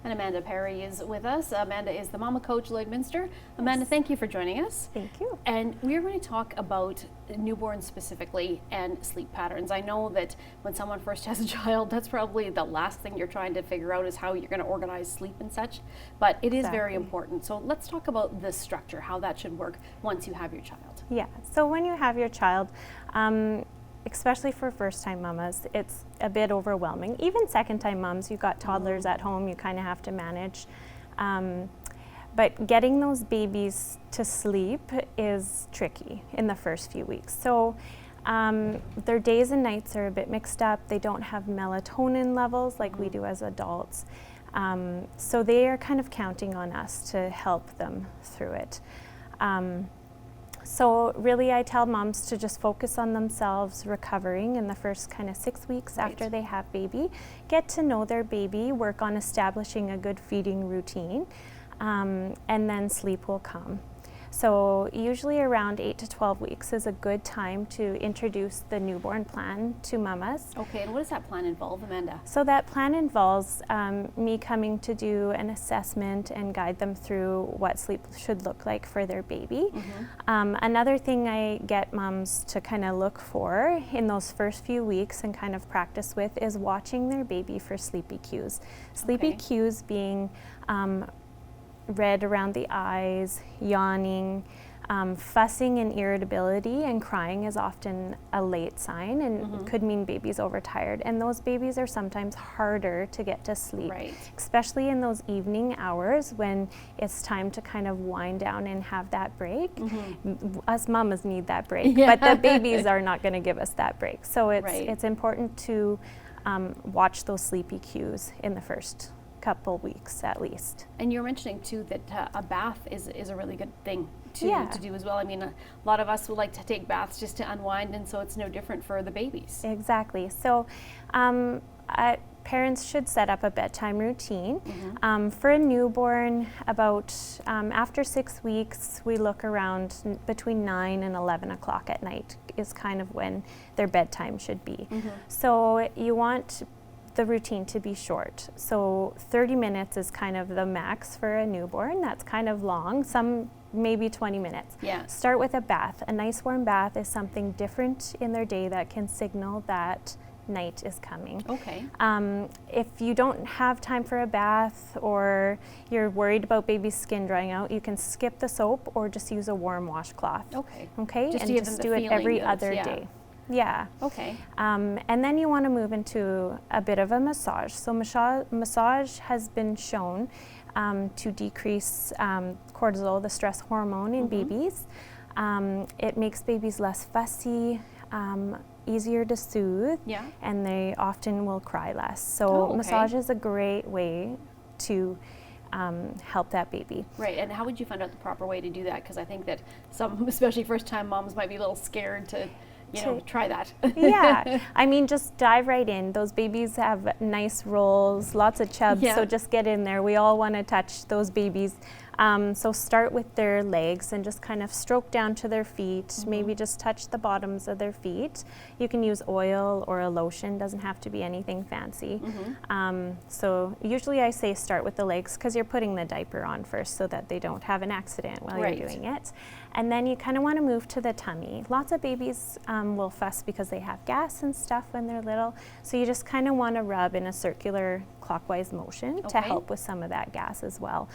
and Amanda Pare is with us. Amanda is the Mama Coach, Lloydminster. Amanda, thank you for joining us. Thank you. And we're going to talk about newborns specifically and sleep patterns. I know that when someone first has a child, that's probably the last thing you're trying to figure out is how you're going to organize sleep and such, but it is very important. So let's talk about the structure, how that should work once you have your child. Yeah, so when you have your child, especially for first-time mamas, it's a bit overwhelming. Even second-time moms, you've got toddlers at home, you kind of have to manage. But getting those babies to sleep is tricky in the first few weeks. So their days and nights are a bit mixed up. They don't have melatonin levels like we do as adults. So they are kind of counting on us to help them through it. So really I tell moms to just focus on themselves recovering in the first kind of 6 weeks after they have baby. Get to know their baby, work on establishing a good feeding routine, and then sleep will come. So usually around 8 to 12 weeks is a good time to introduce the newborn plan to mamas. Okay, and what does that plan involve, Amanda? So that plan involves me coming to do an assessment and guide them through what sleep should look like for their baby. Another thing I get moms to kind of look for in those first few weeks and kind of practice with is watching their baby for sleepy cues. Sleepy cues being red around the eyes, yawning, fussing and irritability, and crying is often a late sign and could mean baby's overtired. And those babies are sometimes harder to get to sleep, especially in those evening hours when it's time to kind of wind down and have that break. Us mamas need that break, but the babies are not going to give us that break. So it's important to watch those sleepy cues in the first couple weeks at least. And you're mentioning too that a bath is a really good thing to do as well. I mean, a lot of us would like to take baths just to unwind, and so it's no different for the babies. Exactly. So parents should set up a bedtime routine. For a newborn, about after 6 weeks, we look around between 9 and 11 o'clock at night is kind of when their bedtime should be. So you want the routine to be short. So 30 minutes is kind of the max for a newborn. That's kind of long, some maybe 20 minutes. Start with a bath. A nice warm bath is something different in their day that can signal that night is coming. If you don't have time for a bath or you're worried about baby's skin drying out, you can skip the soap or just use a warm washcloth. Just and just do it every other day. And then you want to move into a bit of a massage. So massage has been shown to decrease cortisol, the stress hormone in babies. It makes babies less fussy, easier to soothe, and they often will cry less. So massage is a great way to help that baby. And how would you find out the proper way to do that? Because I think that some, especially first-time moms, might be a little scared to try that. I mean, just dive right in. Those babies have nice rolls, lots of chubs, so just get in there. We all want to touch those babies. So start with their legs and just kind of stroke down to their feet, maybe just touch the bottoms of their feet. You can use oil or a lotion, doesn't have to be anything fancy. So usually I say start with the legs because you're putting the diaper on first so that they don't have an accident while you're doing it. And then you kind of want to move to the tummy. Lots of babies will fuss because they have gas and stuff when they're little. So you just kind of want to rub in a circular clockwise motion to help with some of that gas as well.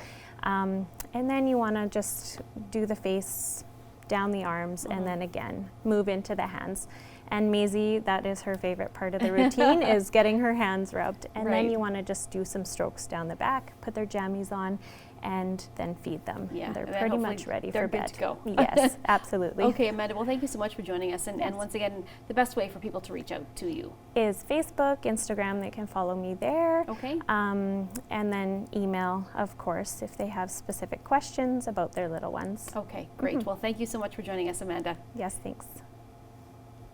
And then you want to just do the face, down the arms, and then again, move into the hands. And Maisie, that is her favorite part of the routine, is getting her hands rubbed. And then you want to just do some strokes down the back, put their jammies on, and then feed them. They're pretty much ready for bed. Good to go. Yes, absolutely. Okay, Amanda, well, thank you so much for joining us. And once again, the best way for people to reach out to you is Facebook, Instagram. They can follow me there. And then email, of course, if they have specific questions about their little ones. Okay, great. Well, thank you so much for joining us, Amanda. Yes, thanks.